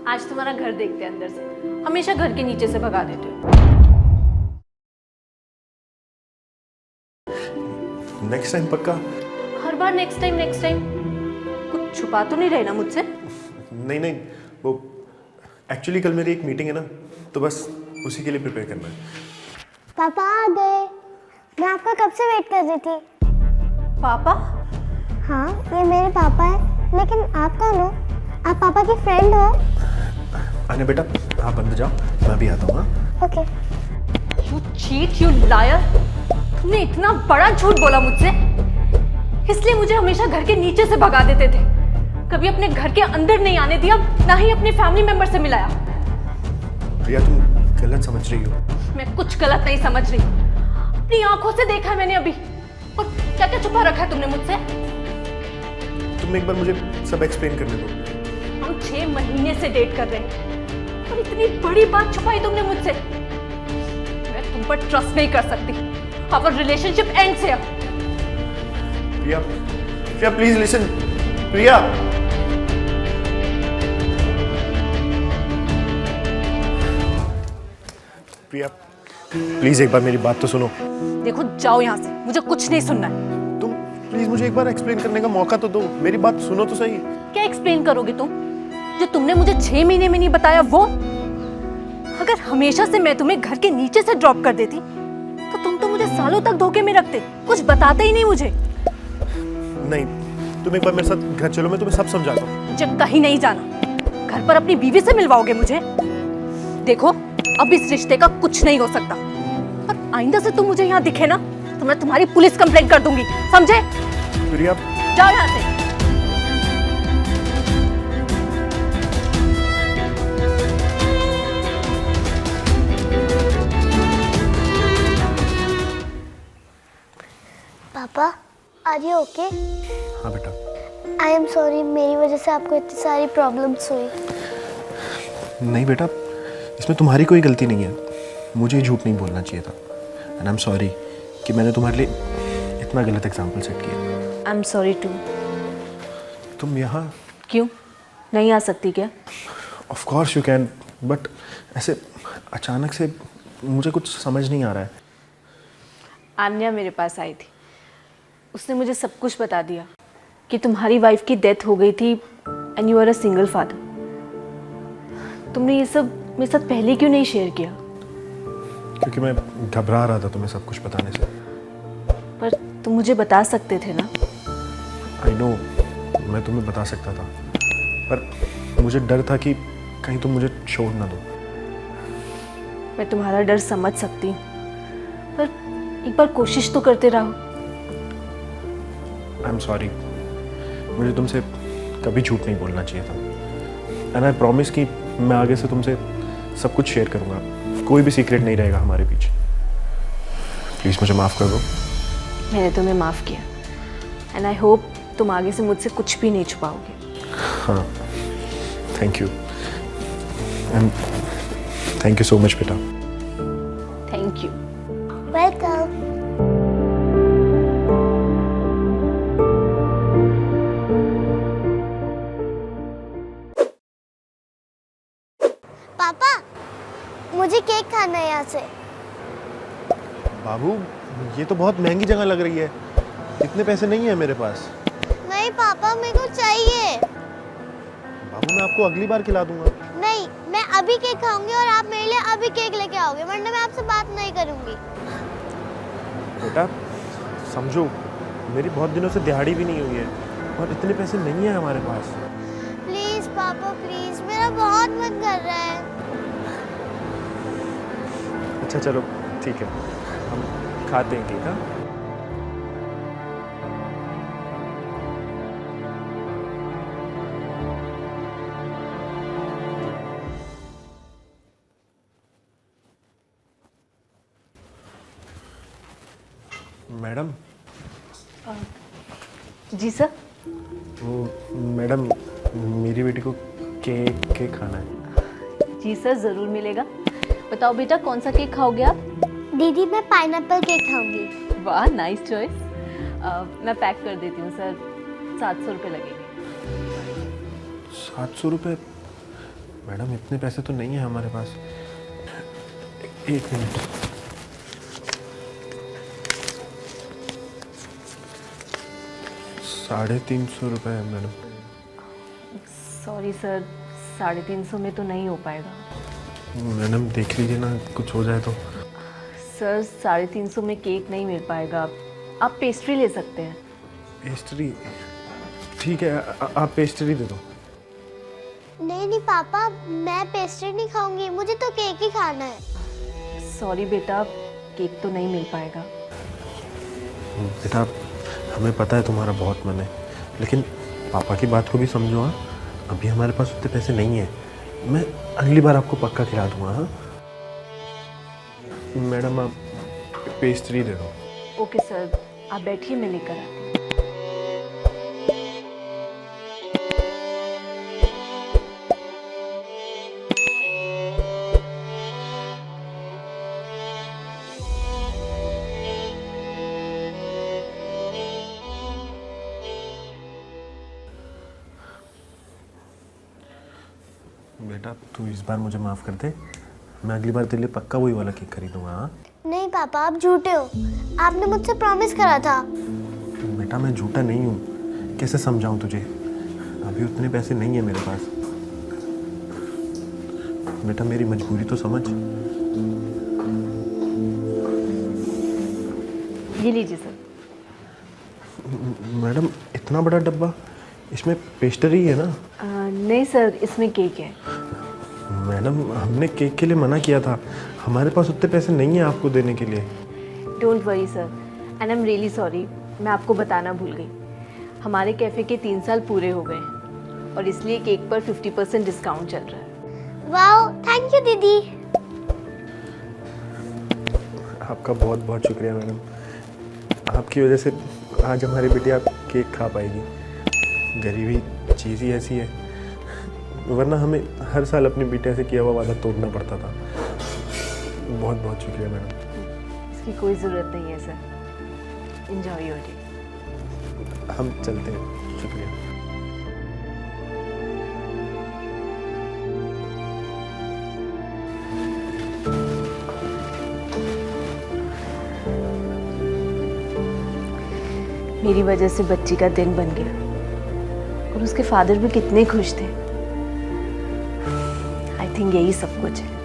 आज तुम्हारा घर देखते हैं अंदर से, हमेशा घर के नीचे से भगा देते हो। नेक्स्ट टाइम पक्का। हर बार नेक्स्ट टाइम। कुछ छुपा तो नहीं रहे ना मुझसे? नहीं नहीं, वो एक्चुअली कल मेरी एक मीटिंग है ना, तो बस उसी के लिए प्रिपेयर करना है। पापा आ गए। मैं आपका कब से वेट कर रही थी। पापा? हाँ, ये मेरे पापा है। लेकिन आप कौन हो? आप पापा की फ्रेंड हो? आने बेटा, आप अंदर जाओ, मैं भी आता हूँ। हाँ okay. You cheat, you liar! तुमने इतना बड़ा झूठ बोला मुझसे, इसलिए मुझे हमेशा घर के नीचे से भगा देते थे। कभी अपने घर के अंदर नहीं आने दिया, ना ही अपने फैमिली मेंबर से मिलाया। प्रिया, तुम गलत समझ रही हो। मैं कुछ गलत नहीं समझ रही, अपनी आंखों से देखा है मैंने अभी। और क्या क्या छुपा रखा है तुमने मुझसे? तुम एक बार मुझे सब एक्सप्लेन करने दो। हम 6 महीने से डेट कर रहे हैं और इतनी बड़ी बात छुपाई तुमने मुझसे। मैं तुम पर ट्रस्ट नहीं कर सकती। Our relationship ends here. Priya, Priya please listen. Priya, Priya please एक बार मेरी बात तो सुनो। देखो, जाओ यहाँ से, मुझे कुछ नहीं सुनना है। तुम प्लीज मुझे एक बार एक्सप्लेन करने का मौका तो दो, मेरी बात सुनो तो सही। क्या एक्सप्लेन करोगे तुम? जो तुमने मुझे 6 महीने में नहीं बताया वो? अगर हमेशा से मैं तुम्हें घर के नीचे से ड्रॉप कर देती तो तुम तो मुझे सालों तक धोखे में रखते, कुछ बताते ही नहीं मुझे। नहीं, तुम एक बार मेरे साथ घर चलो, मैं तुम्हें सब समझाता हूँ। मुझे कहीं नहीं जाना। घर पर अपनी बीवी से मिलवाओगे मुझे? देखो, अब इस रिश्ते का कुछ नहीं हो सकता। और आइंदा से तुम मुझे यहाँ दिखे ना तो मैं तुम्हारी पुलिस कंप्लेंट कर दूंगी, समझे? प्रिया, जाओ यहाँ से। पापा, आर यू ओके? हाँ बेटा। आई एम सॉरी, मेरी वजह से आपको इतनी सारी प्रॉब्लम्स हुई। नहीं बेटा, इसमें तुम्हारी कोई गलती नहीं है। मुझे झूठ नहीं बोलना चाहिए था। एंड आई एम सॉरी कि मैंने तुम्हारे लिए इतना गलत एग्जाम्पल सेट किया। I am sorry too. तुम यहाँ? क्यों नहीं आ सकती क्या? Of course you can, but ऐसे अचानक से मुझे कुछ समझ नहीं आ रहा है। आन्या मेरे पास आई थी, उसने मुझे सब कुछ बता दिया कि तुम्हारी वाइफ की डेथ हो गई थी and you are a single father. तुमने ये सब मेरे साथ पहले क्यों नहीं शेयर किया? क्योंकि मैं घबरा रहा था तुम्हें सब कुछ बताने से। पर तुम मुझे बता सकते थे ना। आई नो, मैं तुम्हें बता सकता था, पर मुझे डर था कि कहीं तुम मुझे छोड़ ना दो। मैं तुम्हारा डर समझ सकती हूँ, पर एक बार कोशिश तो करते रहो। आई एम सॉरी, मुझे तुमसे कभी झूठ नहीं बोलना चाहिए था। एंड आई प्रॉमिस कि मैं आगे से तुमसे सब कुछ शेयर करूँगा, कोई भी सीक्रेट नहीं रहेगा हमारे बीच। प्लीज़ मुझे माफ़ कर दो। मैंने तुम्हें माफ़ किया एंड आई होप तुम आगे से मुझसे कुछ भी नहीं छुपाओगे। हाँ, thank you and thank you so much बेटा। Thank you. वेलकम। पापा, मुझे केक खाना है यहाँ से। बाबू, ये तो बहुत महंगी जगह लग रही है, इतने पैसे नहीं है मेरे पास। नहीं पापा, मेरे को चाहिए। बाबू, मैं आपको अगली बार खिला दूंगा। नहीं, मैं अभी केक खाऊंगी और आप मेरे लिए अभी केक लेके आओगे, वरना मैं आपसे बात नहीं करूंगी। बेटा समझो, मेरी बहुत दिनों से दिहाड़ी भी नहीं हुई है और इतने पैसे नहीं है हमारे पास। प्लीज पापा प्लीज, मेरा बहुत मन कर रहा है। अच्छा चलो ठीक है, हम खाते हैं केक। हाँ, मैडम। जी सर। वो मैडम, मेरी बेटी को केक खाना है। जी सर, ज़रूर मिलेगा। बताओ बेटा, कौन सा केक खाओगे आप? दीदी, मैं पाइनएप्पल केक खाऊंगी। वाह, नाइस चॉइस। मैं पैक कर देती हूँ सर, 700 रुपये लगेंगे। 700 रुपये? मैडम इतने पैसे तो नहीं है हमारे पास। एक मिनट। ₹350 है मैडम। सॉरी सर, 350 में तो नहीं हो पाएगा। मैडम देख लीजिए ना, कुछ हो जाए तो। सर 350 में केक नहीं मिल पाएगा, आप पेस्ट्री ले सकते हैं। पेस्ट्री? ठीक है, आप पेस्ट्री दे दो। नहीं नहीं पापा, मैं पेस्ट्री नहीं खाऊंगी, मुझे तो केक ही खाना है। सॉरी बेटा, केक तो नहीं मिल पाएगा। बेटा, हमें पता है तुम्हारा बहुत मन है, लेकिन पापा की बात को भी समझो। हाँ, अभी हमारे पास उतने पैसे नहीं हैं। मैं अगली बार आपको पक्का खिला दूंगा। हाँ मैडम, आप पेस्ट्री दे दो। ओके सर, आप बैठिए, मैं लेकर आती हूँ। बेटा, तू इस बार मुझे माफ़ कर दे। मैं अगली बार तेरे लिए पक्का वही वाला केक खरीदूंगा। हाँ नहीं पापा, आप झूठे हो, आपने मुझसे प्रॉमिस करा था। बेटा, मैं झूठा नहीं हूँ। कैसे समझाऊँ तुझे? अभी उतने पैसे नहीं है मेरे पास। बेटा, मेरी मजबूरी तो समझ। ये लीजिए सर। मैडम, इतना बड़ा डब्बा, इसमें पेस्ट्री है ना? नहीं सर, इसमें केक है। मैडम, हमने केक के लिए मना किया था। हमारे पास उतने पैसे नहीं हैं आपको देने के लिए। Don't worry sir, and I am really sorry, मैं आपको बताना भूल गई। हमारे कैफ़े के 3 साल पूरे हो गए हैं और इसलिए केक पर 50% डिस्काउंट चल रहा है। वाओ, थैंक यू दीदी। आपका बहुत बहुत शुक्रिया मैडम। आपकी वजह से आज हमारी बिटिया केक खा पाएगी। गरीबी चीज़ ही ऐसी है, वरना हमें हर साल अपनी बिटिया से किया हुआ वादा तोड़ना पड़ता था। बहुत बहुत शुक्रिया मैडम। इसकी कोई ज़रूरत नहीं है सर। Enjoy your day. हम चलते हैं। शुक्रिया। मेरी वजह से बच्ची का दिन बन गया और उसके फादर भी कितने खुश थे। आई थिंक यही सब कुछ है।